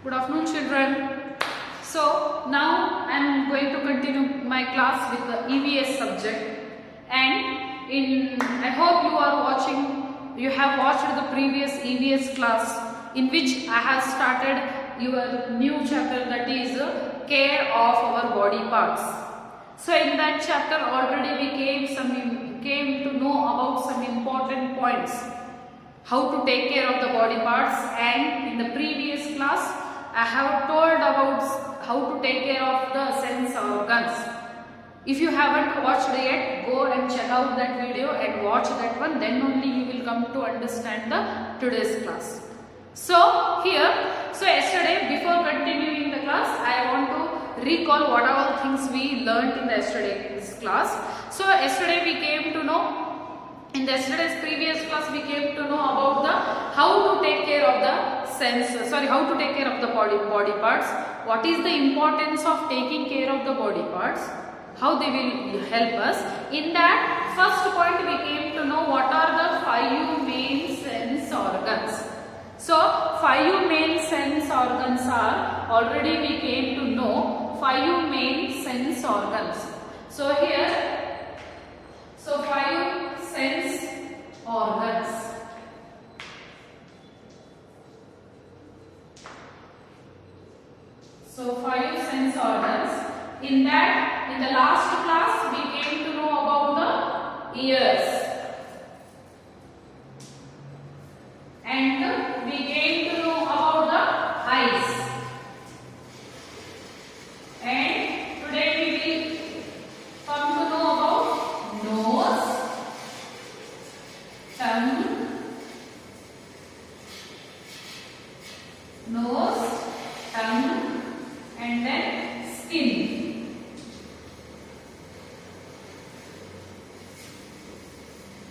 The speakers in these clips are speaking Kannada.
Good afternoon, children. So now I am going to continue my class with the EVS subject, and I hope you have watched the previous EVS class in which I have started your new chapter, that is care of our body parts. So in that chapter already we came to know about some important points, how to take care of the body parts, and in the previous class I have told about how to take care of the sense organs. If you haven't watched yet, go and check out that video and watch that one, then only you will come to understand the today's class. So yesterday, before continuing the class, I want to recall what all things we learnt in the yesterday's class. So yesterday we came to know, in yesterday's previous class we came to know about the how to take care of the how to take care of the body parts, what is the importance of taking care of the body parts, how they will help us. In that first point we came to know what are the 5 main sense organs. So 5 main sense organs are, already we came to know 5 main sense organs. So here, 5 sense organs. So 5 sense organs. In that, in the last class we came to know about the ears, and we came to know about the eyes, and today we will come to know about nose, tongue, and then skin.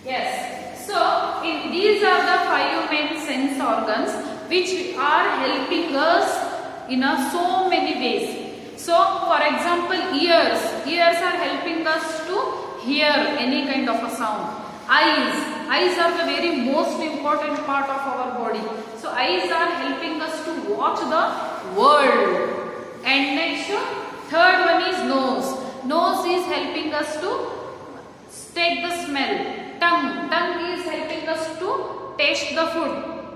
Yes, so these are the 5 main sense organs which are helping us in so many ways. So for example, ears are helping us to hear any kind of a sound. Eyes are the very most important part of our body. So eyes are helping us to watch the world. And next, third one is nose. Nose is helping us to take the smell. Tongue is helping us to taste the food.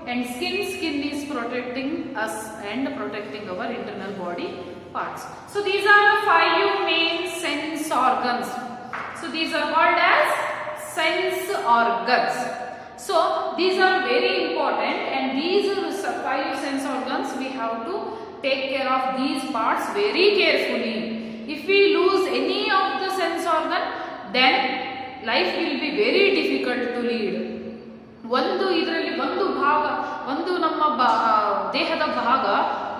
And skin is protecting us and protecting our internal body parts. So these are the 5 main sense organs. So these are called as sense organs. So these are very important, and these 5 sense organs we have to take care of these parts very carefully. If we lose any of the sense organ, then life will be very difficult to lead. ಒಂದು ನಮ್ಮ ದೇಹದ ಭಾಗ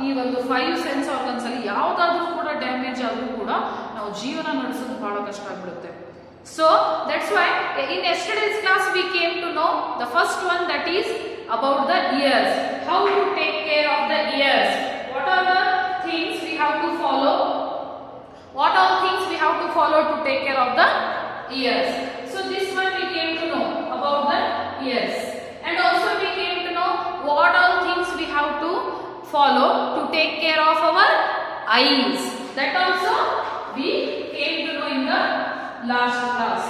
ಈ ಒಂದು 5 ಸೆನ್ಸ್ ಆರ್ಗನ್ಸ್ ಅಲ್ಲಿ ಯಾವುದಾದ್ರೂ ಕೂಡ ಡ್ಯಾಮೇಜ್ ಆದ್ರೂ ಕೂಡ ನಾವು ಜೀವನ ನಡೆಸೋದು ಬಹಳ ಕಷ್ಟ ಆಗ್ಬಿಡುತ್ತೆ. So that's why in yesterday's class we came to know the first one, that is about the ears. How to take care of the ears. What are the things we have to follow? What all things we have to follow to take care of the ears? So this one we came to know about the ears. And also we came to know what all things we have to follow to take care of our eyes. That also we came to know in the last class.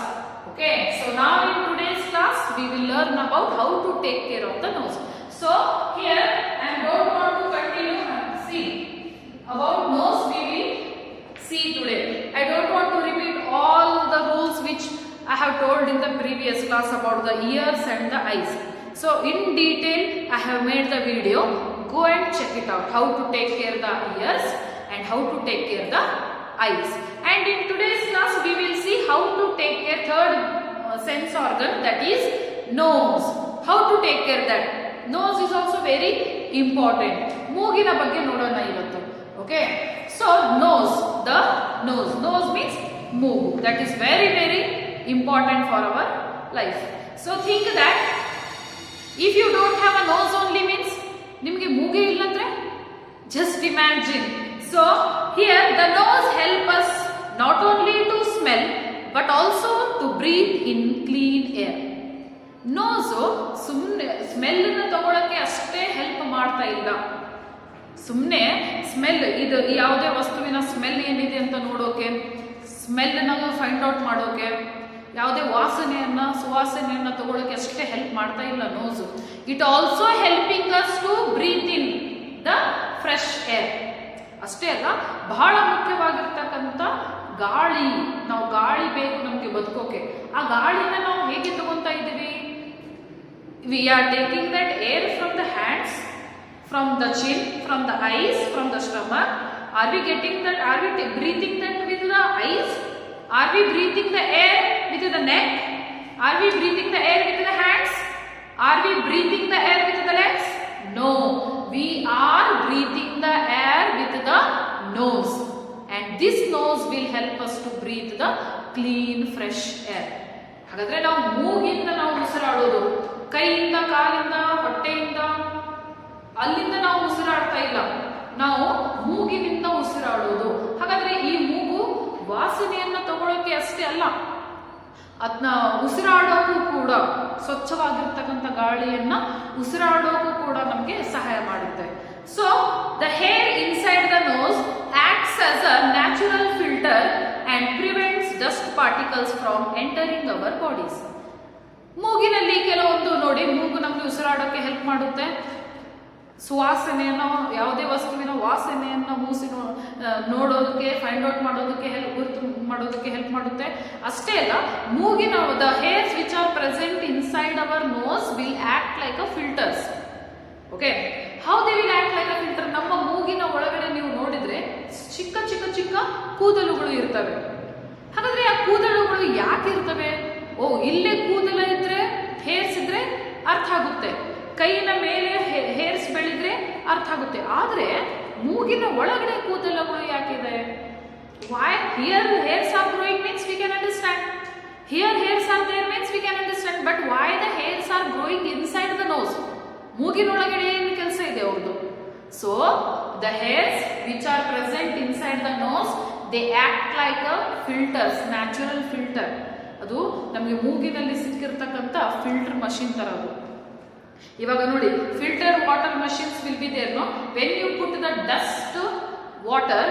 Okay, so now in today's class we will learn about how to take care of the nose. So here I don't want to continue. See, about nose we will see today. I don't want to repeat all the rules which I have told in the previous class about the ears and the eyes. So in detail I have made the video. Go and check it out, how to take care of the ears and how to take care of the eyes. And in today's class we will see how to take care third sense organ, that is nose. How to take care that. Nose is also very important. ಮೂಗಿನ ಬಗ್ಗೆ ನೋಡೋಣ ಇವತ್ತು. Okay, so nose means ಮೂಗು. That is very important for our life. So think that if you don't have a nose only, means ನಿಮಗೆ ಮೂಗೇ ಇಲ್ಲ ಅಂದ್ರೆ just imagine. So here the nose help us not only to smell but also to breathe in clean air. Nose ಸುಮ್ಮನೆ ಸ್ಮೆಲ್ ತಗೊಳಕ್ಕೆ ಅಷ್ಟೇ ಹೆಲ್ಪ್ ಮಾಡ್ತಾ ಇಲ್ಲ. ಸುಮ್ಮನೆ ಸ್ಮೆಲ್, ಇದು ಯಾವುದೇ ವಸ್ತುವಿನ ಸ್ಮೆಲ್ ಏನಿದೆ ಅಂತ ನೋಡೋಕೆ, ಸ್ಮೆಲ್ನ ಫೈಂಡ್ ಔಟ್ ಮಾಡೋಕೆ, ಯಾವುದೇ ಸುವಾಸನೆಯನ್ನ ತಗೊಳ್ಳೋಕೆ ಅಷ್ಟೇ ಹೆಲ್ಪ್ ಮಾಡ್ತಾ ಇಲ್ಲ nose. It also helping us to breathe in the fresh air. ಅಷ್ಟೇ ಅಲ್ಲ, ಬಹಳ ಮುಖ್ಯವಾಗಿರ್ತಕ್ಕಂಥ ಗಾಳಿ. ನಾವು ಗಾಳಿ ಬೇಕು ನಮಗೆ ಬದುಕೋಕೆ. ಆ ಗಾಳಿನ ನಾವು ಹೇಗೆ ತಗೊಂತಾ ಇದ್ದೀವಿ? We are taking that air from the hands, from the chin, from the eyes, from the stomach. Are we getting that? Are we breathing that with the eyes? Are we breathing the air with the neck? Are we breathing the air with the hands? Are we breathing the air with the legs? No, we are breathing the air with the nose, and this nose will help us to breathe the clean fresh air. ಹಾಗಾದ್ರೆ ನಾವು ಮೂಗಿಂದ ನಾವು ಉಸಿರಾಡೋದು, ಕೈಯಿಂದ, ಕಾಲಿಂದ, ಹೊಟ್ಟೆಯಿಂದ, ಅಲ್ಲಿಂದ ನಾವು ಉಸಿರಾಡ್ತಾ ಇಲ್ಲ, ನಾವು ಮೂಗಿನಿಂದ ಉಸಿರಾಡೋದು. ಹಾಗಾದ್ರೆ ಈ ಮೂಗು ವಾಸನೆಯನ್ನ ತಗೊಳ್ಳೋಕೆ ಅಷ್ಟೇ ಅಲ್ಲ, ಅದನ್ನ ಉಸಿರಾಡೋಕ್ಕೂ ಕೂಡ, ಸ್ವಚ್ಛವಾಗಿರ್ತಕ್ಕಂಥ ಗಾಳಿಯನ್ನ ಉಸಿರಾಡೋಕ್ಕೂ ಕೂಡ ನಮಗೆ ಸಹಾಯ ಮಾಡುತ್ತೆ. So the hair inside the nose acts as a natural filter and prevents dust particles from entering our bodies. ಮೂಗಿನಲ್ಲಿ ಕೆಲವೊಂದು ನೋಡಿ, ಮೂಗು ನಮಗೆ ಉಸಿರಾಡೋಕೆ ಹೆಲ್ಪ್ ಮಾಡುತ್ತೆ. ಸುವಾಸನೆಯನ್ನು, ಯಾವುದೇ ವಸ್ತುವಿನ ವಾಸನೆಯನ್ನು ಮೂಸಿ ನೋಡೋದಕ್ಕೆ, ಫೈಂಡ್ ಔಟ್ ಮಾಡೋದಕ್ಕೆ, ಗುರುತು ಮಾಡೋದಕ್ಕೆ ಹೆಲ್ಪ್ ಮಾಡುತ್ತೆ. ಅಷ್ಟೇ ಅಲ್ಲ, ಮೂಗಿನ the hairs which are present inside our nose will act like a filters. Okay, how they will act like a filter? ನಮ್ಮ ಮೂಗಿನ ಒಳಗಡೆ ನೀವು ನೋಡಿದ್ರೆ ಚಿಕ್ಕ ಚಿಕ್ಕ ಚಿಕ್ಕ ಕೂದಲುಗಳು ಇರ್ತವೆ. ಹಾಗಾದ್ರೆ ಆ ಕೂದಲುಗಳು ಯಾಕೆ ಇರ್ತವೆ? ಇಲ್ಲೇ ಕೂದಲ ಇದ್ರೆ, ಹೇರ್ಸ್ ಇದ್ರೆ ಅರ್ಥ ಆಗುತ್ತೆ. ಕೈನ ಮೇಲೆ ಹೇರ್ಸ್ ಬೆಳೆದ್ರೆ ಅರ್ಥ ಆಗುತ್ತೆ. ಆದ್ರೆ ಮೂಗಿನ ಒಳಗಡೆ ಕೂದಲುಗಳು ಯಾಕಿದೆ? Why here hairs are growing means we can understand. Here hairs are there means we can understand. But why the hairs are growing inside the nose? ಮೂಗಿನೊಳಗಡೆ ಏನು ಕೆಲಸ ಇದೆ ಅವ್ರದ್ದು? So the hairs which are present inside the nose, they act like a filters, natural filter. ಅದು ನಮಗೆ ಮೂಗಿನಲ್ಲಿ ಸಿಕ್ಕಿರ್ತಕ್ಕಂಥ ಫಿಲ್ಟರ್ ಮಷಿನ್ ತರ ಅದು. ಇವಾಗ ನೋಡಿ, filter water machines will be there, no? When you put the dust water,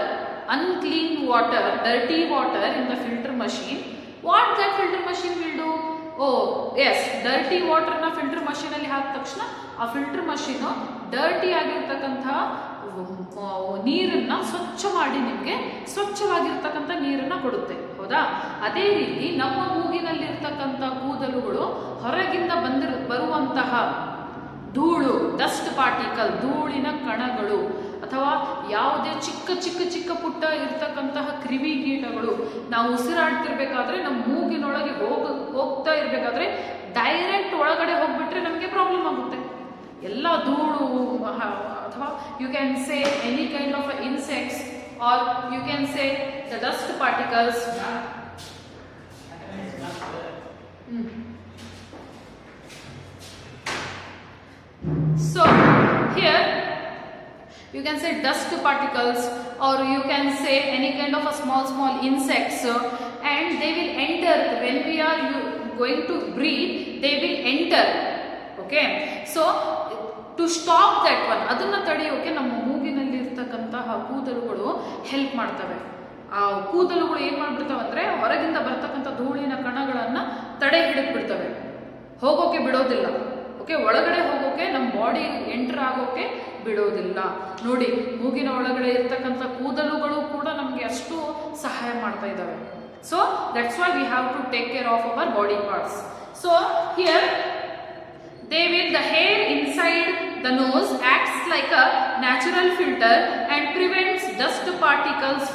unclean water, dirty water in the filter machine, what that filter machine will do? Yes, dirty water na filter machine ಅಲ್ಲಿ ಹಾಕಿದ ತಕ್ಷಣ ಆ ಫಿಲ್ಟರ್ ಮಷೀನ್ ಡರ್ಟಿ ಆಗಿರ್ತಕ್ಕಂತಹ ನೀರನ್ನ ಸ್ವಚ್ಛ ಮಾಡಿ ನಿಮಗೆ ಸ್ವಚ್ಛವಾಗಿರ್ತಕ್ಕಂಥ ನೀರನ್ನ ಕೊಡುತ್ತೆ. ಹೌದಾ? ಅದೇ ರೀತಿ ನಮ್ಮ ಮೂಗಿನಲ್ಲಿರ್ತಕ್ಕಂಥ ಕೂದಲುಗಳು ಹೊರಗಿಂದ ಬರುವಂತಹ ಧೂಳು, ಡಸ್ಟ್ ಪಾರ್ಟಿಕಲ್, ಧೂಳಿನ ಕಣಗಳು, ಅಥವಾ ಯಾವುದೇ ಚಿಕ್ಕ ಚಿಕ್ಕ ಚಿಕ್ಕ ಪುಟ್ಟ ಇರ್ತಕ್ಕಂತಹ ಕ್ರಿಮಿಕೀಟಗಳು ನಾವು ಉಸಿರಾಡ್ತಿರ್ಬೇಕಾದ್ರೆ ನಮ್ಮ ಮೂಗಿನೊಳಗೆ ಹೋಗ್ತಾ ಇರಬೇಕಾದ್ರೆ ಡೈರೆಕ್ಟ್ ಒಳಗಡೆ ಹೋಗ್ಬಿಟ್ರೆ ನಮಗೆ ಪ್ರಾಬ್ಲಮ್ ಆಗುತ್ತೆ. ಎಲ್ಲ ಧೂಳು, ಅಥವಾ you can say any kind of insects, or you can say the dust particles. So here you can say dust particles, or you can say any kind of a small insects, and they will enter when we are going to breathe, they will enter. Okay, so to stop that one, ಅದನ್ನ ತಡೆಯೋಕೆ ನಮ್ಮ ಮೂಗಿನಲ್ಲಿ ಇರ್ತಕ್ಕಂತಹ ಕೂದಲುಗಳು ಹೆಲ್ಪ್ ಮಾಡ್ತವೆ. ಆ ಕೂದಲುಗಳು ಏನ್ ಮಾಡ್ಬಿಡ್ತಾವೆ ಅಂದ್ರೆ ಹೊರಗಿಂದ ಬರ್ತಕ್ಕಂಥ ಧೂಳಿನ ಕಣಗಳನ್ನ ತಡೆ ಹಿಡಿದ್ಬಿಡ್ತವೆ, ಹೋಗೋಕೆ ಬಿಡೋದಿಲ್ಲ. ಓಕೆ, ಒಳಗಡೆ ಹೋಗೋಕೆ, ನಮ್ಮ ಬಾಡಿ ಎಂಟರ್ ಆಗೋಕೆ ಬಿಡೋದಿಲ್ಲ. ನೋಡಿ, ಮೂಗಿನ ಒಳಗಡೆ ಇರ್ತಕ್ಕಂಥ ಕೂದಲುಗಳು ಕೂಡ ನಮಗೆ ಅಷ್ಟು ಸಹಾಯ ಮಾಡ್ತಾ ಇದ್ದಾವೆ. So that's why we have to take care of our body parts. So here the hair inside the nose acts like a natural filter and prevents dust particles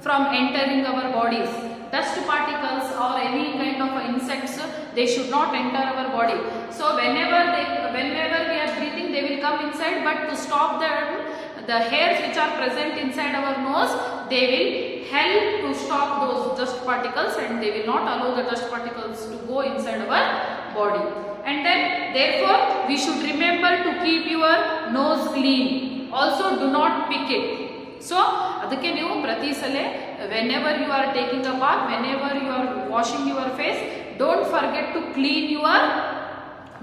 from entering our bodies. Dust particles or any kind of insects, they should not enter our body. So whenever we are breathing, they will come inside, but to stop the hairs which are present inside our nose, they will help to stop those dust particles, and they will not allow the dust particles to go inside our body. And then therefore we should remember to keep your nose clean. Also do not pick it. So ಅದಕ್ಕೆ ನೀವು ಪ್ರತಿ ಸಲ whenever you are taking a bath, whenever you are washing your face, don't forget to clean your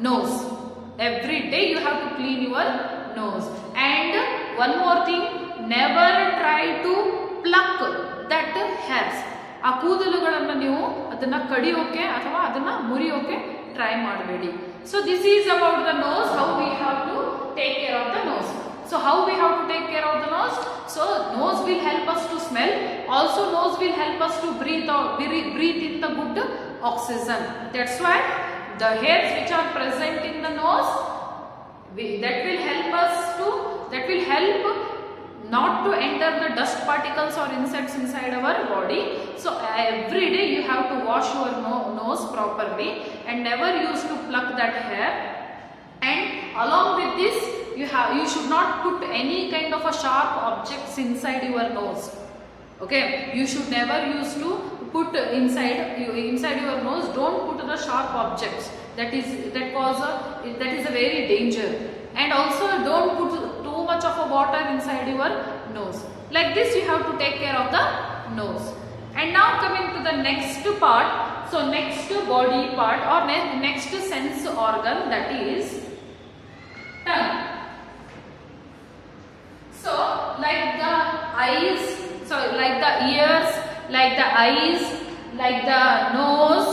nose. Every day you have to clean your nose. And one more thing, never try to pluck that hairs. ಆ ಕೂದಲುಗಳನ್ನು ನೀವು ಅದನ್ನ ಕಡಿಯೋಕೆ ಅಥವಾ ಅದನ್ನ ಮುರಿಯೋಕೆ ಟ್ರೈ ಮಾಡಬೇಡಿ. So this is about the nose, how we have to take care of the nose. So how we have to take care of the nose? So nose will help us to smell. Also nose will help us to breathe out, breathe in the good oxygen. That's why the hairs which are present in the nose, that will help not to enter the dust particles or insects inside our body. So every day you have to wash your nose properly and never use to pluck that hair. And along with this, you should not put any kind of a sharp objects inside your nose. Okay, you should never use to put inside your nose. Don't put the sharp objects. That is a very danger. And also don't put too much of a water inside your nose. Like this you have to take care of the nose. And now coming to the next part. So next body part or next sense organ, that is tongue. So like the eyes, like the ears, like the eyes, like the nose,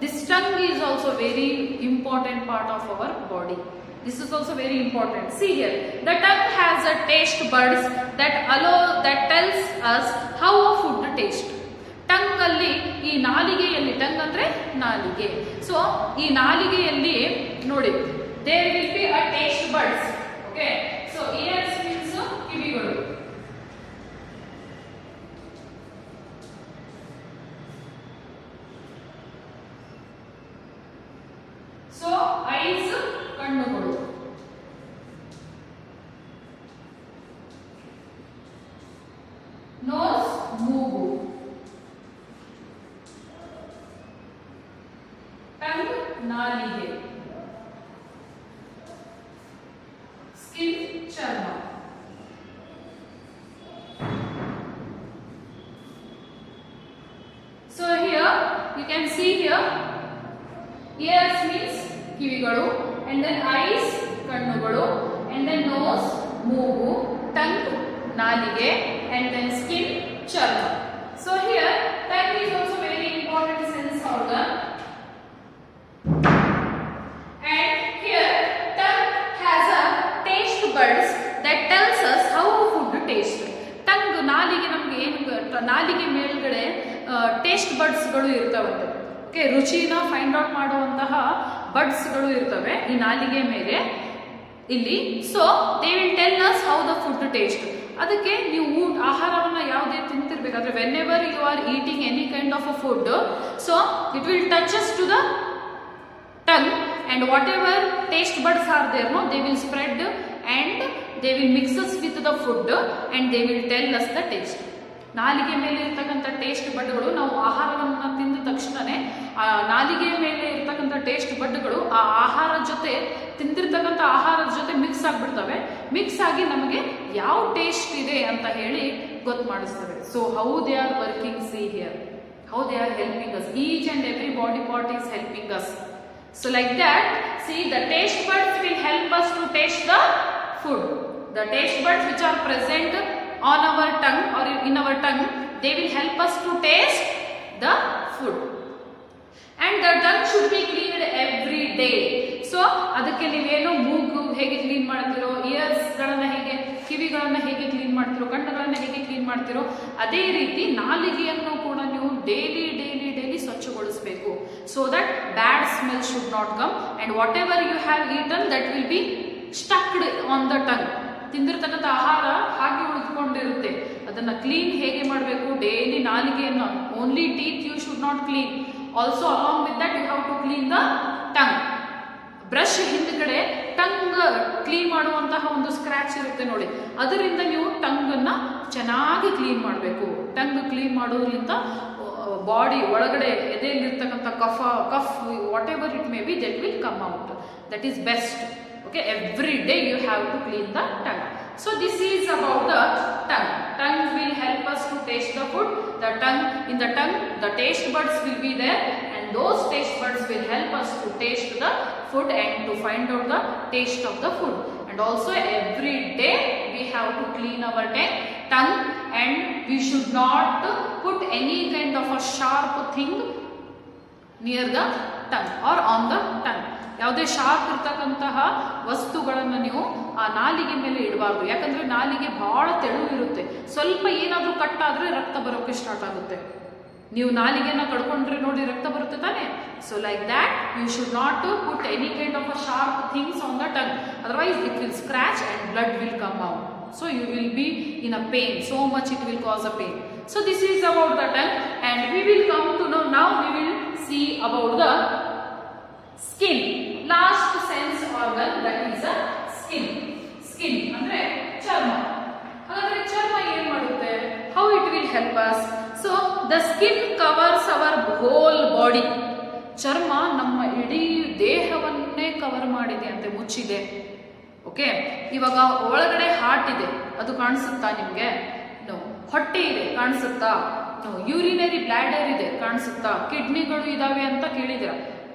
this tongue is also very important part of our body. This is also very important. See here, the tongue has a taste buds that tells us how a food tastes. Tongue alli ee naligeyalli, tongue andre nalige. So ee naligeyalli nodi, there will be a taste buds. Okay, so ears means kivigalu. So eyes ಕಣ್ಣುಗಳು, nose ಮೂಗು, tongue ನಾಲಿಗೆ, skin ಚರ್ಮ. So here you can see here, ears means ಕಿವಿಗಳು, and then eyes ಕಣ್ಣುಗಳು, and then nose ಮೂಗು, tongue ನಾಲಿಗೆ, and then skin ಚರ್ಮ. So here tongue is also very important sense organ, and here tongue has a taste buds that tells us how food tastes. tongue ನಾಲಿಗೆ ನಮಗೆ ಏನು, ನಾಲಿಗೆ ಮೇಲ್ಗಡೆ ಟೇಸ್ಟ್ ಬಡ್ಸ್ ಗಳು ಇರ್ತಾವಂತೆ. ಓಕೆ, ರುಚಿನ ಫೈಂಡ್ ಔಟ್ ಮಾಡುವಂತಹ ಬಡ್ಸ್ ಗಳು ಇರ್ತವೆ ಈ ನಾಲಿಗೆ ಮೇಲೆ ಇಲ್ಲಿ. So they will tell us how the food taste. ಅದಕ್ಕೆ ನೀವು ಆಹಾರವನ್ನ ಯಾವುದೇ ತಿಂತಿರ್ಬೇಕಾದ್ರೆ, whenever you are eating any kind of a food, so it will touches to the tongue, and whatever taste buds are there, no, they will spread and they will mix us with the food and they will tell us the taste. ನಾಲಿಗೆ ಮೇಲೆ ಇರ್ತಕ್ಕಂಥ ಟೇಸ್ಟ್ ಬಡ್ಗಳು, ನಾವು ಆಹಾರವನ್ನು ತಿಂದ ತಕ್ಷಣನೇ ಆ ನಾಲಿಗೆ ಮೇಲೆ ಇರ್ತಕ್ಕಂಥ ಟೇಸ್ಟ್ ಬಡ್ಗಳು ಆ ಆಹಾರದ ಜೊತೆ, ತಿಂದಿರ್ತಕ್ಕಂಥ ಆಹಾರದ ಜೊತೆ ಮಿಕ್ಸ್ ಆಗಿಬಿಡ್ತವೆ. ಮಿಕ್ಸ್ ಆಗಿ ನಮಗೆ ಯಾವ ಟೇಸ್ಟ್ ಇದೆ ಅಂತ ಹೇಳಿ ಗೊತ್ತು ಮಾಡಿಸ್ತವೆ. So how they are working, see here how they are helping us. Each and every body part is helping us. So like that, see, the taste buds will help us to taste the food. The taste buds which are present on our tongue or in our tongue, they will help us to taste the food. And the tongue should be cleaned every day. So ಅದಕ್ಕೆ ನೀವೇನು ಮೂಗು ಹೇಗೆ ಕ್ಲೀನ್ ಮಾಡ್ತಿರೋ, ಇಯರ್ಸ್ ಗಳನ್ನ ಹೇಗೆ, ಕಿವಿಗಳನ್ನ ಹೇಗೆ ಕ್ಲೀನ್ ಮಾಡ್ತಿರೋ, ಕಣ್ಣುಗಳನ್ನ ಹೇಗೆ ಕ್ಲೀನ್ ಮಾಡ್ತಿರೋ, ಅದೇ ರೀತಿ ನಾಲಿಗೆಯನ್ನು ಕೂಡ ನೀವು ಡೈಲಿ ಸ್ವಚ್ಛಗೊಳಿಸಬೇಕು. So that bad smell should not come, and whatever you have eaten that will be stucked on the tongue. ತಿಂದಿರ್ತಕ್ಕಂಥ ಆಹಾರ ಹಾಗೆ ಉಳಿದುಕೊಂಡಿರುತ್ತೆ. ಅದನ್ನ ಕ್ಲೀನ್ ಹೇಗೆ ಮಾಡಬೇಕು, ಡೈಲಿ ನಾಲಿಗೆಯನ್ನು, only teeth you should not clean, also along with that you have to clean the tongue. Brush ಹಿಂದ್ಗಡೆ ಟಂಗ್ ಕ್ಲೀನ್ ಮಾಡುವಂತಹ ಒಂದು ಸ್ಕ್ರಾಚ್ ಇರುತ್ತೆ ನೋಡಿ, ಅದರಿಂದ ನೀವು ಟಂಗ್ ಅನ್ನ ಚೆನ್ನಾಗಿ ಕ್ಲೀನ್ ಮಾಡಬೇಕು. ಟಂಗ್ ಕ್ಲೀನ್ ಮಾಡೋದ್ರಿಂದ ಬಾಡಿ ಒಳಗಡೆ ಎದೆಯಲ್ಲಿರ್ತಕ್ಕಂಥ cough whatever it may be, that will come out. That is best. Okay, every day you have to clean the tongue. So this is about the tongue. Tongue will help us to taste the food. The tongue, in the tongue, the taste buds will be there, and those taste buds will help us to taste the food and to find out the taste of the food. And And also every day we have to clean our tongue, and we should not put any kind of a sharp thing near the tongue or on the tongue. ಯಾವುದೇ ಶಾರ್ಪ್ ಇರ್ತಕ್ಕಂತಹ ವಸ್ತುಗಳನ್ನು ನೀವು ಆ ನಾಲಿಗೆ ಮೇಲೆ ಇಡಬಾರ್ದು. ಯಾಕಂದ್ರೆ ನಾಲಿಗೆ ಬಹಳ ತೆಳು ಇರುತ್ತೆ. ಸ್ವಲ್ಪ ಏನಾದ್ರೂ ಕಟ್ ಆದ್ರೆ ರಕ್ತ ಬರೋಕೆ ಸ್ಟಾರ್ಟ್ ಆಗುತ್ತೆ. ನೀವು ನಾಲಿಗೆನ ಕಡ್ಕೊಂಡ್ರೆ ನೋಡಿ ರಕ್ತ ಬರುತ್ತೆ ತಾನೆ. So like that you should not put any kind of a sharp things on the tongue, otherwise it will scratch and blood will come out. So you will be in a pain, so much it will cause a pain. So this is about the tongue, and we will come to know, now we will see about the skin. Last sense organ, that is the skin. Skin ಅಂದ್ರೆ ಚರ್ಮ. ಹಾಗಾದ್ರೆ ಚರ್ಮ ಏನು ಮಾಡುತ್ತೆ? How it will help us? So the skin covers our whole body. ಚರ್ಮ ನಮ್ಮ ಇಡೀ ದೇಹವನ್ನೇ ಕವರ್ ಮಾಡಿದೆ ಅಂತೆ, ಮುಚ್ಚಿದೆ. ಓಕೆ, ಇವಾಗ ಒಳಗಡೆ ಹಾರ್ಟ್ ಇದೆ, ಅದು ಕಾಣಿಸುತ್ತಾ ನಿಮ್ಗೆ? ನೋ. ಹೊಟ್ಟೆ ಇದೆ, ಕಾಣಿಸುತ್ತಾ? ನೋ. ಯೂರಿನರಿ ಬ್ಲಾಡರ್ ಇದೆ, ಕಾಣಿಸುತ್ತಾ? ಕಿಡ್ನಿಗಳು ಇದಾವೆ ಅಂತ ಕೇಳಿದಿರ,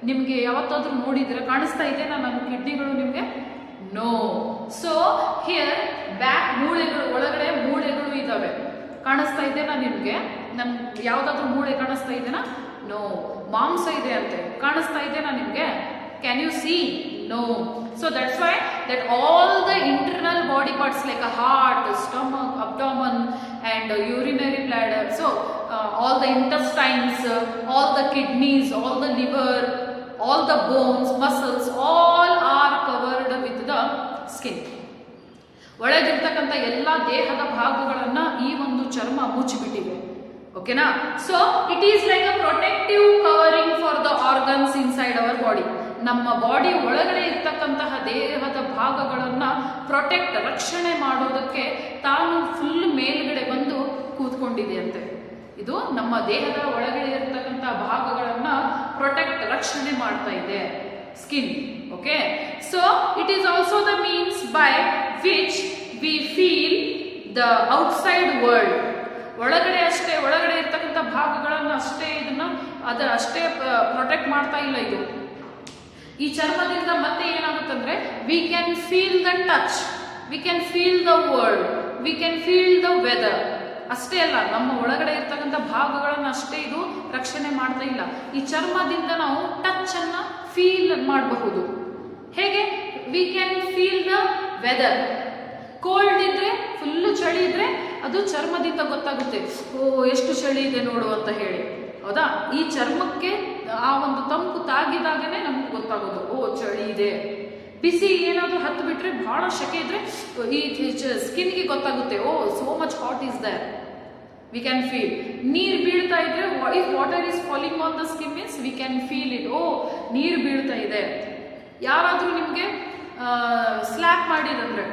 ನಿಮ್ಗೆ ಯಾವತ್ತಾದ್ರೂ ನೋಡಿದಿರ? ಕಾಣಿಸ್ತಾ ಇದೆ ನನ್ನ ಕಿಡ್ನಿಗಳು ನಿಮ್ಗೆ? ನೋ. ಸೊ ಹಿಯರ್ ಬ್ಯಾಕ್ ಮೂಳೆಗಳು, ಒಳಗಡೆ ಮೂಳೆಗಳು ಇದಾವೆ, ಕಾಣಿಸ್ತಾ ಇದೆನಾ ನಿಮ್ಗೆ? ನನ್ ಯಾವ್ದಾದ್ರು ಮೂಳೆ ಕಾಣಿಸ್ತಾ ಇದೆನಾ? ನೋ. ಮಾಂಸ ಇದೆ ಅಂತೆ, ಕಾಣಿಸ್ತಾ ಇದೆನಾ ನಿಮ್ಗೆ? Can U C? No. So that's why that all the internal body parts like a heart, stomach, abdomen and urinary bladder, so all the intestines, all the kidneys, all the liver, all the bones, muscles, all are covered with the skin. ಒಳಗಿರ್ತಕ್ಕಂಥ ಎಲ್ಲ ದೇಹದ ಭಾಗಗಳನ್ನ ಈ ಒಂದು ಚರ್ಮ ಮುಚ್ಚಿಬಿಟ್ಟಿದೆ. ಓಕೆನಾ? So it is like a protective covering for the organs inside our body. ನಮ್ಮ ಬಾಡಿ ಒಳಗಡೆ ಇರ್ತಕ್ಕಂತಹ ದೇಹದ ಭಾಗಗಳನ್ನ ಪ್ರೊಟೆಕ್ಟ್, ರಕ್ಷಣೆ ಮಾಡೋದಕ್ಕೆ ತಾನು ಫುಲ್ ಮೇಲ್ಗಡೆ ಬಂದು ಕೂತ್ಕೊಂಡಿದೆಯಂತೆ. ಇದು ನಮ್ಮ ದೇಹದ ಒಳಗಡೆ ಇರ್ತಕ್ಕಂತಹ ಭಾಗಗಳನ್ನ ಪ್ರೊಟೆಕ್ಟ್, ರಕ್ಷಣೆ ಮಾಡ್ತಾ ಇದೆ skin. Okay, so it is also the means by which we feel the outside world. ಒಳಗಡೆ ಅಷ್ಟೇ, ಒಳಗಡೆ ಇರ್ತಕ್ಕಂಥ ಭಾಗಗಳನ್ನ ಅಷ್ಟೇ, ಇದನ್ನ ಅಷ್ಟೇ ಪ್ರೊಟೆಕ್ಟ್ ಮಾಡ್ತಾ ಇಲ್ಲ ಇದು. ಈ ಚರ್ಮದಿಂದ ಮತ್ತೆ ಏನಾಗುತ್ತಂದ್ರೆ we can feel the touch, we can feel the world, we can feel the weather. ಅಷ್ಟೇ ಅಲ್ಲ, ನಮ್ಮ ಒಳಗಡೆ ಇರ್ತಕ್ಕಂಥ ಭಾಗಗಳನ್ನ ಅಷ್ಟೇ ಇದು ರಕ್ಷಣೆ ಮಾಡ್ತಾ ಇಲ್ಲ. ಈ ಚರ್ಮದಿಂದ ನಾವು ಟಚ್ ಅನ್ನ ಫೀಲ್ ಮಾಡಬಹುದು. ಹೇಗೆ? We can feel the weather. Cold ಇದ್ರೆ, ಫುಲ್ ಚಳಿ ಇದ್ರೆ ಅದು ಚರ್ಮದಿಂದ ಗೊತ್ತಾಗುತ್ತೆ, ಓ ಎಷ್ಟು ಚಳಿ ಇದೆ ನೋಡು ಅಂತ ಹೇಳಿ, ಹೌದಾ? ಈ ಚರ್ಮಕ್ಕೆ ಆ ಒಂದು ತಂಪು ತಾಗಿದಾಗನೇ ನಮ್ಗೆ ಗೊತ್ತಾಗೋದು, ಓ ಚಳಿ ಇದೆ. ಬಿಸಿ ಏನಾದ್ರೂ ಹತ್ತು ಬಿಟ್ರೆ, ಬಹಳ ಶೆಕೆ ಇದ್ರೆ ಈ ಸ್ಕಿನ್ಗೆ ಗೊತ್ತಾಗುತ್ತೆ, oh so much hot is there. We can feel. ನೀರ್ ಬೀಳ್ತಾ ಇದ್ರೆ, if water is falling on the skin means we can feel it, ಓ ನೀರ್ ಬೀಳ್ತಾ ಇದೆ. ಯಾರಾದ್ರೂ ನಿಮ್ಗೆ ಸ್ಲ್ಯಾಪ್ ಮಾಡಿದಂದ್ರೆ,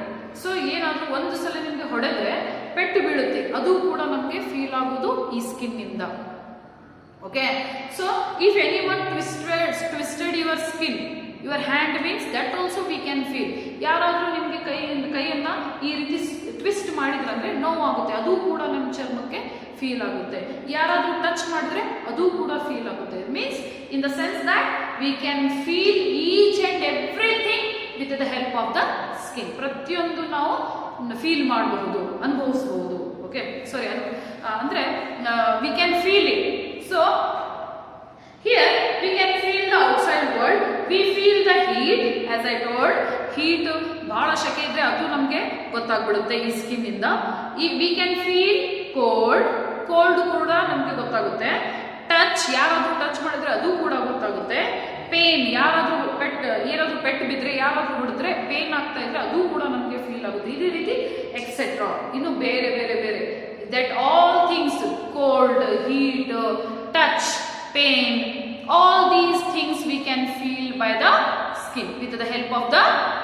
ಸೊ ಏನಾದ್ರೂ ಒಂದು ಸಲ ನಿಮ್ಗೆ ಹೊಡೆದ್ರೆ ಪೆಟ್ಟು ಬೀಳುತ್ತೆ, ಅದು ಕೂಡ ನಮ್ಗೆ ಫೀಲ್ ಆಗೋದು ಈ ಸ್ಕಿನ್ ಇಂದ. Okay, so if anyone twisted your skin, your hand means that also we can feel. ಯಾರಾದ್ರೂ ನಿಮ್ಗೆ ಕೈಯನ್ನ ಈ ರೀತಿ ಟ್ವಿಸ್ಟ್ ಮಾಡಿದ್ರಂದ್ರೆ ನೋವಾಗುತ್ತೆ, ಅದು ಕೂಡ ನಮ್ಮ ಚರ್ಮಕ್ಕೆ ಫೀಲ್ ಆಗುತ್ತೆ. ಯಾರಾದ್ರೂ ಟಚ್ ಮಾಡಿದ್ರೆ ಅದು ಕೂಡ ಫೀಲ್ ಆಗುತ್ತೆ. Means in the sense that we can feel each and everything with the help of the skin. ಪ್ರತಿಯೊಂದು ನಾವು ಫೀಲ್ ಮಾಡಬಹುದು, ಅನುಭವಿಸಬಹುದು. ಓಕೆ, ಸಾರಿ, ಅಂದ್ರೆ V can feel it. So here we can feel the outside world, we feel the heat, as I told, heat ಬಹಳ ಶೆಕೆ ಇದ್ರೆ ಅದು ನಮಗೆ ಗೊತ್ತಾಗ್ಬಿಡುತ್ತೆ ಈ ಸ್ಕಿನ್ ಇಂದ. we can feel cold, cold ಕೂಡ ನಮಗೆ ಗೊತ್ತಾಗುತ್ತೆ. ಟಚ್, ಯಾರಾದ್ರೂ ಟಚ್ ಮಾಡಿದ್ರೆ ಅದು ಕೂಡ ಗೊತ್ತಾಗುತ್ತೆ. ಪೇನ್, ಯಾರಾದ್ರೂ ಏನಾದ್ರೂ ಪೆಟ್ಟು ಬಿದ್ರೆ, ಯಾರಾದ್ರೂ ಹೊಡೆದ್ರೆ ಪೇನ್ ಆಗ್ತಾ ಇದ್ರೆ ಅದು ಕೂಡ ನಮಗೆ ಫೀಲ್ ಆಗುತ್ತೆ. ಇದೇ ರೀತಿ ಎಕ್ಸೆಟ್ರಾ, ಇನ್ನು ಬೇರೆ ಬೇರೆ ಬೇರೆ, that all things, cold, heat, touch, pain, all these things we can feel by the skin, with the help of the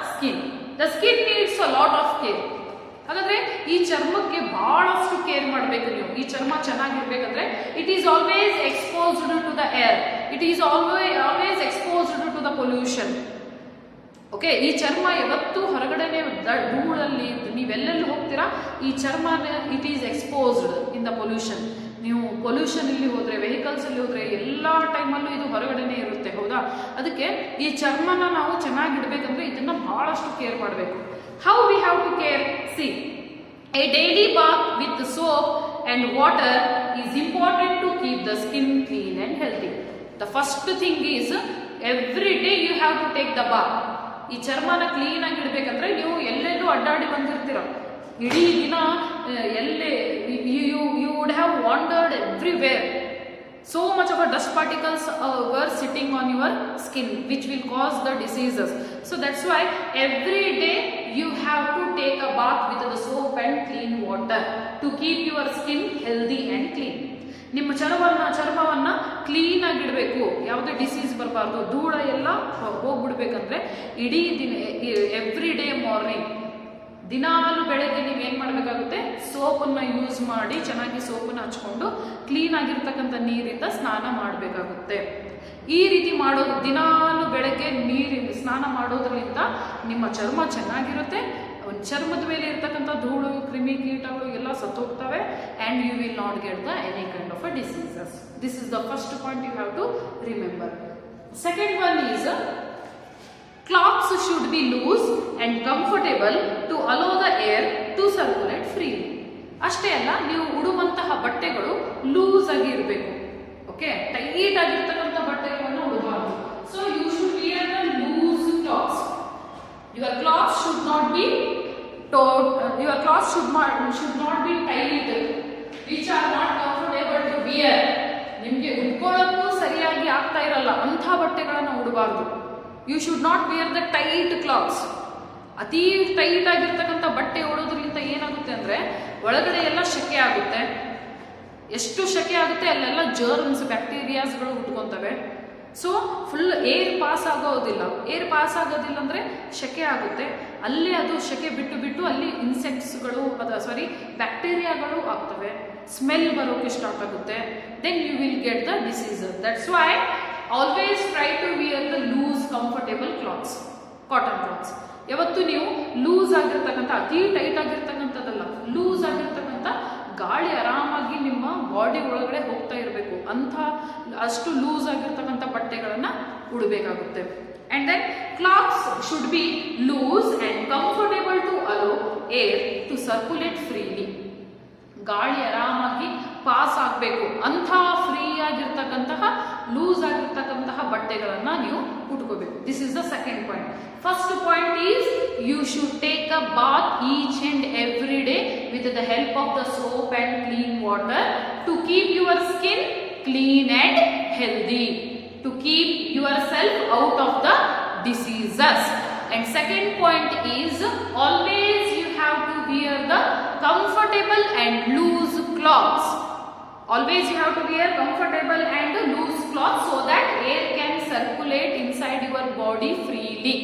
skin. The skin needs a lot of care. ಹಾಗಾದ್ರೆ ಈ ಚರ್ಮಕ್ಕೆ ಬಹಳಷ್ಟು ಕೇರ್ ಮಾಡಬೇಕು ನೀವು. ಈ ಚರ್ಮ ಚೆನ್ನಾಗಿರ್ಬೇಕಂದ್ರೆ it is always exposed to the air, it is always exposed to the pollution. Okay, ಈ ಚರ್ಮ ಯಾವತ್ತೂ ಹೊರಗಡೆನೆ ಧೂಳಲ್ಲಿ ನೀವೆಲ್ಲೆಲ್ಲಿ ಹೋಗ್ತೀರಾ, ಈ ಚರ್ಮ it is exposed in the pollution. ನೀವು ಪೊಲ್ಯೂಷನ್ ಇಲ್ಲಿ ಹೋದ್ರೆ, ವೆಹಿಕಲ್ಸ್ ಅಲ್ಲಿ ಹೋದ್ರೆ, ಎಲ್ಲ ಟೈಮಲ್ಲೂ ಇದು ಹೊರಗಡೆನೆ ಇರುತ್ತೆ, ಹೌದಾ? ಅದಕ್ಕೆ ಈ ಚರ್ಮನ ನಾವು ಚೆನ್ನಾಗಿಡ್ಬೇಕಂದ್ರೆ ಇದನ್ನ ಬಹಳಷ್ಟು ಕೇರ್ ಮಾಡಬೇಕು. How we have to care? See, a daily bath with soap and water is important to keep the skin clean and healthy. The first thing is, every day you have to take the bath. ಈ ಚರ್ಮನ ಕ್ಲೀನ್ ಆಗಿ ಇಡಬೇಕಂದ್ರೆ ನೀವು ಎಲ್ಲೆಲ್ಲೂ ಅಡ್ಡಾಡಿ ಬಂದಿರ್ತೀರ, ಇಡೀ ದಿನ ಎಲ್ಲೇ you would have wandered everywhere. So much of a dust particles were sitting on your skin, which will cause the diseases. So that's why every day you have to take a bath with the soap and clean water to keep your skin healthy and clean. ನಿಮ್ಮ ಚರ್ಮವನ್ನ ಕ್ಲೀನ್ ಆಗಿ ಇಡಬೇಕು, ಯಾವುದೇ ಡಿಸೀಸ್ ಬರಬಾರ್ದು, ಧೂಳ ಎಲ್ಲ ಹೋಗ್ಬಿಡ್ಬೇಕಂದ್ರೆ ಇಡೀ ದಿನ ಎವ್ರಿ ಡೇ ಮಾರ್ನಿಂಗ್ ದಿನಾಲು ಬೆಳಗ್ಗೆ ನೀವೇನು ಮಾಡಬೇಕಾಗುತ್ತೆ, ಸೋಪನ್ನ ಯೂಸ್ ಮಾಡಿ ಚೆನ್ನಾಗಿ ಸೋಪನ್ನ ಹಚ್ಕೊಂಡು ಕ್ಲೀನ್ ಆಗಿರ್ತಕ್ಕಂಥ ನೀರಿಂದ ಸ್ನಾನ ಮಾಡಬೇಕಾಗುತ್ತೆ. ಈ ರೀತಿ ಮಾಡೋದು, ದಿನಾಲು ಬೆಳಗ್ಗೆ ನೀರಿನ ಸ್ನಾನ ಮಾಡೋದ್ರಿಂದ ನಿಮ್ಮ ಚರ್ಮ ಚೆನ್ನಾಗಿರುತ್ತೆ, ಚರ್ಮದ ಮೇಲೆ ಇರ್ತಕ್ಕಂಥ ಧೂಳು ಕ್ರಿಮಿ ಕೀಟಗಳು ಎಲ್ಲ ಸತ್ತೋಗ್ತವೆ, and you will not get the any kind of a diseases. This is the first point you have to remember. Second one is, cloths should be loose and comfortable to allow the air to circulate freely. ಅಷ್ಟೇ ಅಲ್ಲ, ನೀವು ಉಡುವಂತಹ ಬಟ್ಟೆಗಳು ಲೂಸ್ ಆಗಿ ಇರಬೇಕು. ಓಕೆ, ಟೈಟ್ ಆಗಿರ್ತಕ್ಕಂಥ ಬಟ್ಟೆಗಳನ್ನು ಉಡಬಾರ್ದು. So you should wear the loose clothes. Your clothes should not be your clothes should not be tight which are not comfortable to wear. ನಿಮಗೆ ಉಟ್ಕೊಳ್ಳೋಕ್ಕೂ ಸರಿಯಾಗಿ ಆಗ್ತಾ ಇರಲ್ಲ ಅಂಥ ಬಟ್ಟೆಗಳನ್ನು ಉಡಬಾರ್ದು. You should not wear the tight clothes. ಅತಿ ಟೈಟ್ ಆಗಿರ್ತಕ್ಕಂಥ ಬಟ್ಟೆ ಉಡೋದ್ರಿಂದ ಏನಾಗುತ್ತೆ ಅಂದರೆ ಒಳಗಡೆ ಎಲ್ಲ ಶೆಕೆ ಆಗುತ್ತೆ. ಎಷ್ಟು ಶೆಕೆ ಆಗುತ್ತೆ ಅಲ್ಲೆಲ್ಲ ಜರ್ಮ್ಸ್, ಬ್ಯಾಕ್ಟೀರಿಯಾಸ್ಗಳು ಉಟ್ಕೊತವೆ. ಸೊ ಫುಲ್ ಏರ್ ಪಾಸ್ ಆಗೋದಿಲ್ಲ. ಏರ್ ಪಾಸ್ ಆಗೋದಿಲ್ಲ ಅಂದರೆ ಶೆಕೆ ಆಗುತ್ತೆ, ಅಲ್ಲೇ ಅದು ಶೆಕೆ ಬಿಟ್ಟು ಬಿಟ್ಟು ಅಲ್ಲಿ ಇನ್ಸೆಕ್ಟ್ಸ್ಗಳು ಬ್ಯಾಕ್ಟೀರಿಯಾಗಳು ಆಗ್ತವೆ, ಸ್ಮೆಲ್ ಬರೋಕ್ಕೆ ಸ್ಟಾರ್ಟ್ ಆಗುತ್ತೆ. Then you will get the diseases. That's why always try to wear the loose comfortable cloths, cotton cloths. ಯಾವತ್ತು ನೀವು ಲೂಸ್ ಆಗಿರ್ತಕ್ಕಂಥ, ಅತಿ ಟೈಟ್ ಆಗಿರ್ತಕ್ಕಂಥದ್ದಲ್ಲ, ಲೂಸ್ ಆಗಿರ್ತಕ್ಕಂಥ ಗಾಳಿ ಆರಾಮಾಗಿ ನಿಮ್ಮ ಬಾಡಿ ಒಳಗಡೆ ಹೋಗ್ತಾ ಇರಬೇಕು ಅಂತ ಅಷ್ಟು ಲೂಸ್ ಆಗಿರ್ತಕ್ಕಂಥ ಬಟ್ಟೆಗಳನ್ನು ಉಡಬೇಕಾಗುತ್ತೆ. and then cloths should be loose and comfortable to allow air to circulate freely. ಗಾಳಿ ಆರಾಮಾಗಿ ಪಾಸ್ ಆಗಬೇಕು ಅಂಥ ಫ್ರೀ ಆಗಿರ್ತಕ್ಕಂತಹ ಲೂಸ್ ಆಗಿರ್ತಕ್ಕಂತಹ ಬಟ್ಟೆಗಳನ್ನ ನೀವು ಉಟ್ಕೋಬೇಕು. This is the second point. First point is, you should take a bath each and every day with the help of the soap and clean water to keep your skin clean and healthy, to keep yourself out of the diseases. And second point is, always you have to wear the comfortable and loose clothes. Always you have to wear comfortable and loose clothes so that air can circulate inside your body freely.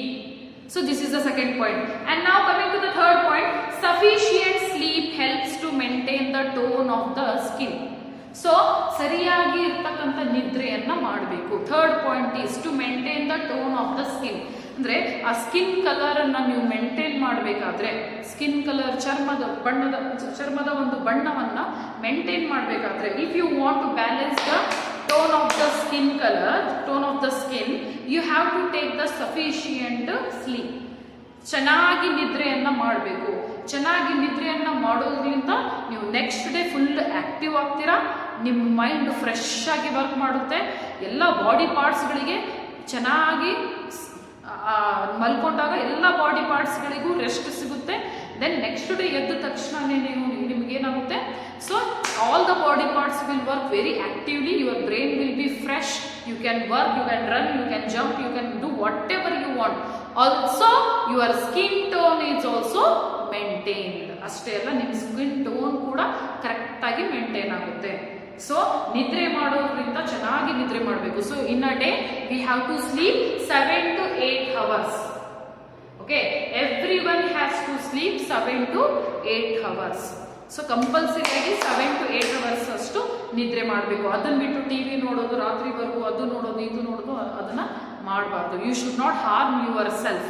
So this is the second point. And now coming to the third point, sufficient sleep helps to maintain the tone of the skin. So ಸರಿಯಾಗಿ ಇರ್ತಕ್ಕಂಥ ನಿದ್ರೆಯನ್ನ ಮಾಡಬೇಕು. Third point is to maintain the tone of the skin. ಅಂದ್ರೆ ಆ ಸ್ಕಿನ್ ಕಲರ್ ಅನ್ನ ನೀವು ಮೇಂಟೈನ್ ಮಾಡಬೇಕಾದ್ರೆ, ಸ್ಕಿನ್ ಕಲರ್ ಚರ್ಮದ ಒಂದು ಬಣ್ಣವನ್ನ ಮೇಂಟೈನ್ ಮಾಡಬೇಕಾದ್ರೆ, if you want to balance the tone of the skin colour, tone of the skin, you have to take the sufficient sleep. ಚೆನ್ನಾಗಿ ನಿದ್ರೆಯನ್ನ ಮಾಡಬೇಕು. ಚೆನ್ನಾಗಿ ನಿದ್ರೆಯನ್ನ ಮಾಡೋದ್ರಿಂದ ನೀವು ನೆಕ್ಸ್ಟ್ ಡೇ ಫುಲ್ ಆಕ್ಟಿವ್ ಆಗ್ತೀರಾ, ನಿಮ್ಮ ಮೈಂಡ್ ಫ್ರೆಶ್ ಆಗಿ ವರ್ಕ್ ಮಾಡುತ್ತೆ, ಎಲ್ಲ ಬಾಡಿ ಪಾರ್ಟ್ಸ್ಗಳಿಗೆ ಚೆನ್ನಾಗಿ ಮಲ್ಕೊಂಡಾಗ ಎಲ್ಲ ಬಾಡಿ ಪಾರ್ಟ್ಸ್ಗಳಿಗೂ ರೆಸ್ಟ್ ಸಿಗುತ್ತೆ. ದೆನ್ ನೆಕ್ಸ್ಟ್ ಡೇ ಎದ್ದ ತಕ್ಷಣನೇ ನಿಮಗೇನಾಗುತ್ತೆ, so all the body parts will work very actively, your brain will be fresh, you can work, you can run, you can jump, you can do whatever you want. Also your skin tone is also maintained. ಅಷ್ಟೇ ಅಲ್ಲ, ನಿಮ್ಮ ಸ್ಕಿನ್ ಟೋನ್ ಕೂಡ ಕರೆಕ್ಟಾಗಿ ಮೇಂಟೈನ್ ಆಗುತ್ತೆ. ಸೊ ನಿದ್ರೆ ಮಾಡೋದ್ರಿಂದ ಚೆನ್ನಾಗಿ ನಿದ್ರೆ ಮಾಡಬೇಕು. So in a day we have to sleep 7 to 8 hours. Okay, everyone has to sleep 7 to 8 hours. So ಕಂಪಲ್ಸರಿಯಾಗಿ 7 to 8 hours ಅಷ್ಟು ನಿದ್ರೆ ಮಾಡಬೇಕು. ಅದನ್ನ ಬಿಟ್ಟು ಟಿವಿ ನೋಡೋದು, ರಾತ್ರಿವರೆಗೂ ಅದು ನೋಡೋದು, ಇದು ನೋಡೋದು, ಅದನ್ನ ಮಾಡಬಾರ್ದು. You should not harm yourself.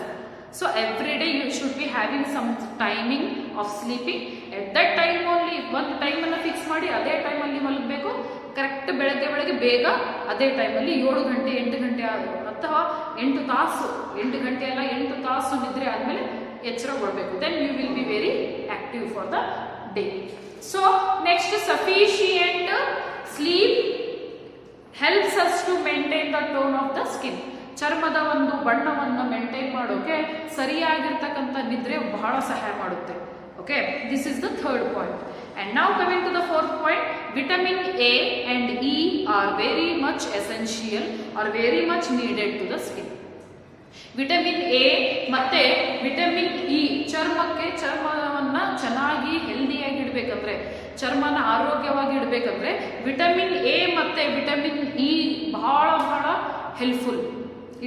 So every day you should be having some timing of sleeping. At that time only, ಒಂದು ಟೈಮನ್ನು ಫಿಕ್ಸ್ ಮಾಡಿ ಅದೇ ಟೈಮಲ್ಲಿ ಮಲಗಬೇಕು. ಕರೆಕ್ಟ್ ಬೆಳಗ್ಗೆ ಬೇಗ ಅದೇ ಟೈಮಲ್ಲಿ 7 ಗಂಟೆ 8 ಗಂಟೆ ಅಥವಾ 8 ತಾಸು, 8 ಗಂಟೆ ಅಲ್ಲ 8 ತಾಸು ನಿದ್ರೆ ಆದಮೇಲೆ ಎಚ್ಚರಗೊಳ್ಬೇಕು. Then you will be very active for the day. So next, sufficient sleep helps us to maintain the tone of the skin. ಚರ್ಮದ ಒಂದು ಬಣ್ಣವನ್ನು ಮೇಂಟೈನ್ ಮಾಡೋಕೆ ಸರಿಯಾಗಿರ್ತಕ್ಕಂಥ ನಿದ್ರೆ ಬಹಳ ಸಹಾಯ ಮಾಡುತ್ತೆ. Okay, this is the third point. And now coming to the fourth point, vitamin A and E are very much essential or very much needed to the skin. Vitamin A ಮತ್ತೆ ವಿಟಮಿನ್ ಇ ಚರ್ಮವನ್ನ ಚೆನ್ನಾಗಿ ಹೆಲ್ದಿಯಾಗಿ ಇಡಬೇಕಂದ್ರೆ, ಚರ್ಮನ ಆರೋಗ್ಯವಾಗಿ ಇಡಬೇಕಂದ್ರೆ ವಿಟಮಿನ್ ಎ ಮತ್ತೆ ವಿಟಮಿನ್ ಇ ಬಹಳ helpful.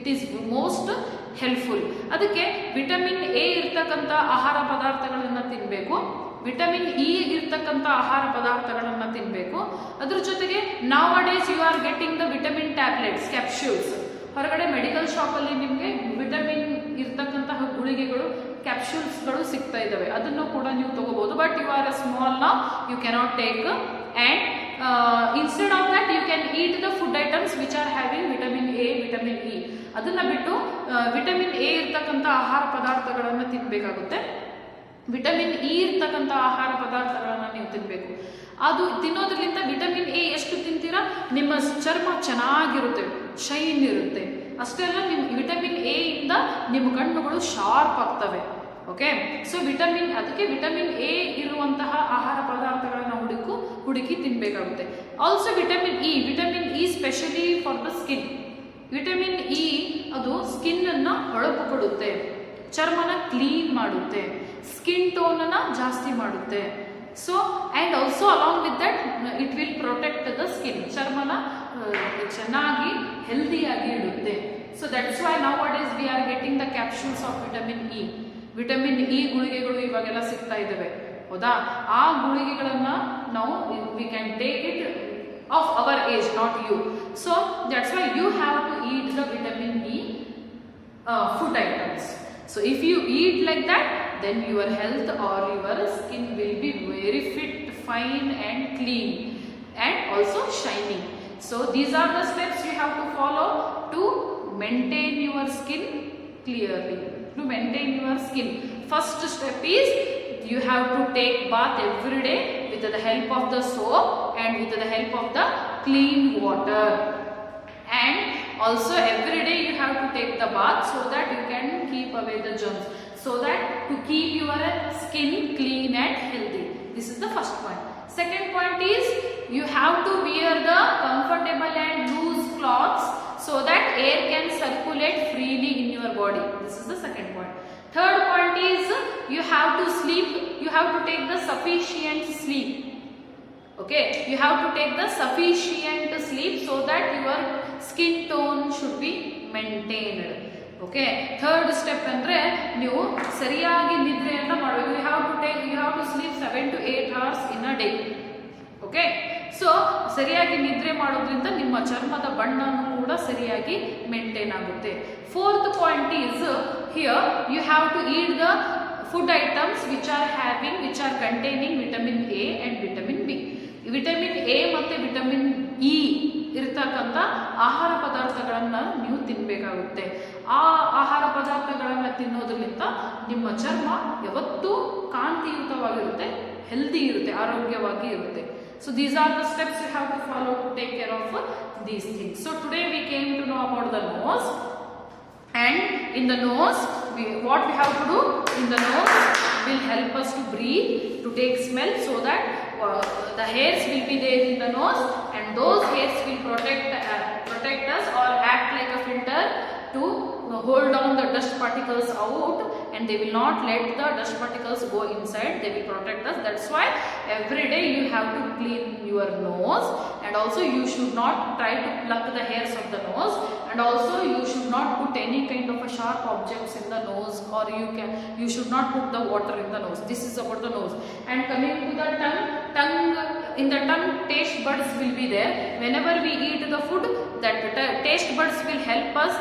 It is most helpful. ಅದಕ್ಕೆ ವಿಟಮಿನ್ ಎ ಇರ್ತಕ್ಕಂಥ ಆಹಾರ ಪದಾರ್ಥಗಳನ್ನು ತಿನ್ನಬೇಕು, ವಿಟಮಿನ್ ಇ ಇರ್ತಕ್ಕಂಥ ಆಹಾರ ಪದಾರ್ಥಗಳನ್ನು ತಿನ್ನಬೇಕು. ಅದ್ರ ಜೊತೆಗೆ nowadays you are getting the vitamin tablets, capsules. ಹೊರಗಡೆ ಮೆಡಿಕಲ್ ಶಾಪ್ ಅಲ್ಲಿ ನಿಮಗೆ ವಿಟಮಿನ್ ಇರ್ತಕ್ಕಂತಹ ಗುಳಿಗೆಗಳು, ಕ್ಯಾಪ್ಸ್ಯೂಲ್ಸ್ಗಳು ಸಿಗ್ತಾ ಇದಾವೆ. ಅದನ್ನು ಕೂಡ ನೀವು ತಗೋಬಹುದು. But you are a small now, you cannot take. And instead of that you can eat the food items which are having vitamin A, vitamin E. ಅದನ್ನ ಬಿಟ್ಟು ವಿಟಮಿನ್ ಎ ಇರ್ತಕ್ಕಂಥ ಆಹಾರ ಪದಾರ್ಥಗಳನ್ನು ತಿನ್ಬೇಕಾಗುತ್ತೆ. ವಿಟಮಿನ್ ಇ ಇರ್ತಕ್ಕಂಥ ಆಹಾರ ಪದಾರ್ಥಗಳನ್ನು ನೀವು ತಿನ್ನಬೇಕು. ಅದು ತಿನ್ನೋದ್ರಿಂದ ವಿಟಮಿನ್ ಎ ಎಷ್ಟು ತಿಂತೀರಾ ನಿಮ್ಮ ಚರ್ಮ ಚೆನ್ನಾಗಿರುತ್ತೆ, ಶೈನ್ ಇರುತ್ತೆ. ಅಷ್ಟೇ ಅಲ್ಲ, ನಿಮ್ಮ ವಿಟಮಿನ್ ಎ ಇಂದ ನಿಮ್ಮ ಕಣ್ಣುಗಳು ಶಾರ್ಪ್ ಆಗ್ತವೆ. ಓಕೆ, ಸೊ ಅದಕ್ಕೆ ವಿಟಮಿನ್ ಎ ಇರುವಂತಹ ಆಹಾರ ಪದಾರ್ಥಗಳನ್ನು ಹುಡುಕಿ ತಿನ್ಬೇಕಾಗುತ್ತೆ. Also vitamin E specially for the skin. Vitamin E ಅದು ಸ್ಕಿನ್ ಅನ್ನ ಹೊಳಪು ಕೊಡುತ್ತೆ, ಚರ್ಮನ ಕ್ಲೀನ್ ಮಾಡುತ್ತೆ, ಸ್ಕಿನ್ ಟೋನ್ ಅನ್ನ ಜಾಸ್ತಿ ಮಾಡುತ್ತೆ. So and also along with that it will protect the skin. ಚರ್ಮನ ಚೆನ್ನಾಗಿ ಹೆಲ್ದಿಯಾಗಿ ಇಡುತ್ತೆ. So that's why nowadays we are getting the capsules of vitamin E. Vitamin E ಗುಳಿಗೆಗಳು ಇವಾಗೆಲ್ಲ ಸಿಗ್ತಾ ಇದ್ದಾವೆ, ಹೌದಾ? ಆ ಗುಳಿಗೆಗಳನ್ನ ನಾವು we can take it of our age, not you. So that's why you have to eat the vitamin E food items. So if you eat like that, then your health or your skin will be very fit, fine and clean and also shiny. So these are the steps you have to follow to maintain your skin clearly, to maintain your skin. First step is you have to take bath every day with the help of the soap and with the help of the clean water. And also every day you have to take the bath so that you can keep away the germs, so that to keep your skin clean and healthy. This is the first point. Second point is you have to wear the comfortable and loose clothes so that air can circulate freely in your body. This is the second point. Third point is you have to sleep, you have to take the sufficient sleep. Okay, you have to take the sufficient sleep so that your skin tone should be maintained. Okay, third step ಅಂದ್ರೆ ನೀವು ಸರಿಯಾಗಿ ನಿದ್ರೆಯನ್ನ ಮಾಡಬೇಕು. you have to sleep 7 to 8 hours in a day. Okay, so ಸರಿಯಾಗಿ ನಿದ್ರೆ ಮಾಡೋದ್ರಿಂದ ನಿಮ್ಮ ಚರ್ಮದ ಬಣ್ಣನೂ ಕೂಡ ಸರಿಯಾಗಿ ಮೇಂಟೈನ್ ಆಗುತ್ತೆ. Fourth point is here you have to eat the food items which are containing vitamin A and vitamin B. Vitamin A ಮತ್ತೆ ವಿಟಮಿನ್ ಇ ಇರ್ತಕ್ಕಂಥ ಆಹಾರ ಪದಾರ್ಥಗಳನ್ನ ನೀವು ತಿನ್ಬೇಕಾಗುತ್ತೆ. ಆ ಆಹಾರ ಪದಾರ್ಥಗಳನ್ನ ತಿನ್ನೋದ್ರಿಂದ ನಿಮ್ಮ ಚರ್ಮ ಯಾವತ್ತೂ ಕಾಂತಿಯುತವಾಗಿರುತ್ತೆ, ಹೆಲ್ದಿ ಇರುತ್ತೆ, ಆರೋಗ್ಯವಾಗಿ ಇರುತ್ತೆ. So these are the steps you have to follow to take care of these things. So today we came to know about the nose. And in the nose, what we have to do in the nose will help us to breathe, to take smell, so that the hairs will be there in the nose, and those hairs will protect us or act like a filter to hold on the dust particles out, and they will not let the dust particles go inside. They will protect us. That's why every day you have to clean your nose, and also you should not try to pluck the hairs of the nose, and also you should not put any kind of a sharp objects in the nose, or you should not put the water in the nose. This is about the nose. And coming to the in the tongue taste buds will be there. Whenever we eat the food, that taste buds will help us,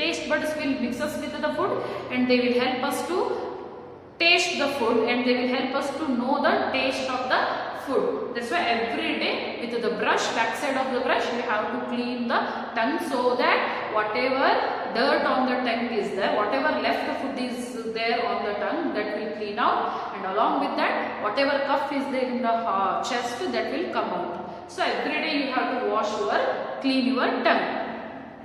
taste buds will mix us with the food, and they will help us to taste the food, and they will help us to know the taste of the food. That's why every day with the brush, back side of the brush, we have to clean the tongue so that whatever dirt on the tongue is there, whatever left food is there on the tongue, that will clean out, and along with that whatever cuff is there in the chest, that will come out. So every day you have to clean your tongue.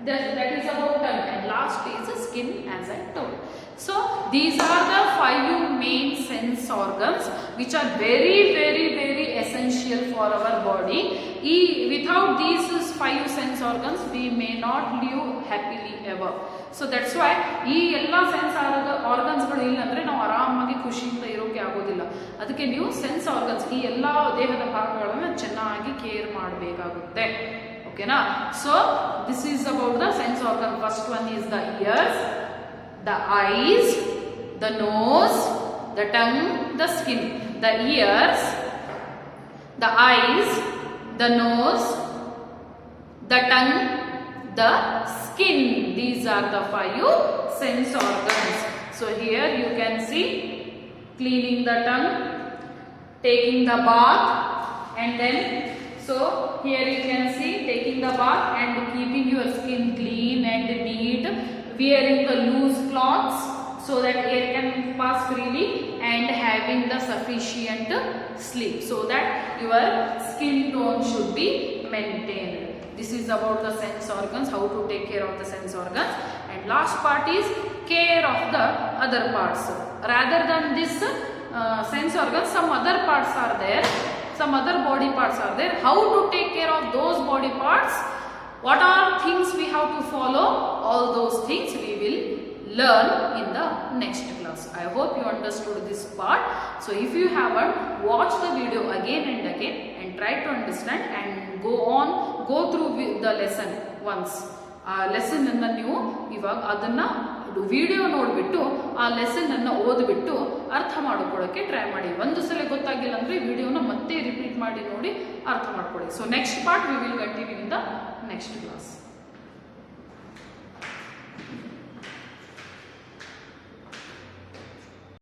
That is about tongue. And last is the skin, as I told. So these are the 5 main sense organs which are very very very essential for our body. Without these 5 sense organs we may not live happily ever. So that's why ಈ ಎಲ್ಲ ಸೆನ್ಸ್ ಆರ್ಗನ್ಸ್ಗಳು ಇಲ್ಲ ಅಂದ್ರೆ ನಾವು ಆರಾಮಾಗಿ ಖುಷಿಯಿಂದ ಇರೋಕೆ ಆಗೋದಿಲ್ಲ. ಅದಕ್ಕೆ ನೀವು ಸೆನ್ಸ್ ಆರ್ಗನ್ಸ್ ಈ ಎಲ್ಲ ದೇಹದ ಭಾಗಗಳನ್ನು ಚೆನ್ನಾಗಿ ಕೇರ್ ಮಾಡಬೇಕಾಗುತ್ತೆ. ಓಕೆನಾ? So this is about the sense organ. First one is the years, the eyes, the nose, the tongue, the skin. The ears, the eyes, the nose, the tongue, the skin. These are the 5 sense organs. So here you can see cleaning the tongue, taking the bath, and then so here you can see taking the bath and keeping your skin clean and neat, wearing the loose cloths so that air can pass freely, and having the sufficient sleep so that your skin tone should be maintained. This is about the sense organs, how to take care of the sense organs. And last part is care of the other parts. Rather than this sense organs, some other parts are there, some other body parts are there. How to take care of those body parts? What are things we have to follow? All those things we will learn in the next class. I hope you understood this part. So if you haven't, watch the video again and again and try to understand and go through the lesson once. ಆ ಲೆಸನ್ ಅನ್ನ ನೀವು ಇವಾಗ ಅದನ್ನ ವಿಡಿಯೋ ನೋಡ್ಬಿಟ್ಟು ಆ ಲೆಸನ್ ಅನ್ನ ಓದ್ಬಿಟ್ಟು ಅರ್ಥ ಮಾಡ್ಕೊಳ್ಳೋಕೆ ಟ್ರೈ ಮಾಡಿ. ಒಂದು ಸಲ ಗೊತ್ತಾಗಿಲ್ಲ ಅಂದ್ರೆ ವಿಡಿಯೋನ ಮತ್ತೆ ರಿಪೀಟ್ ಮಾಡಿ ನೋಡಿ ಅರ್ಥ ಮಾಡ್ಕೊಳ್ಳಿ. So next part we will continue in the next class.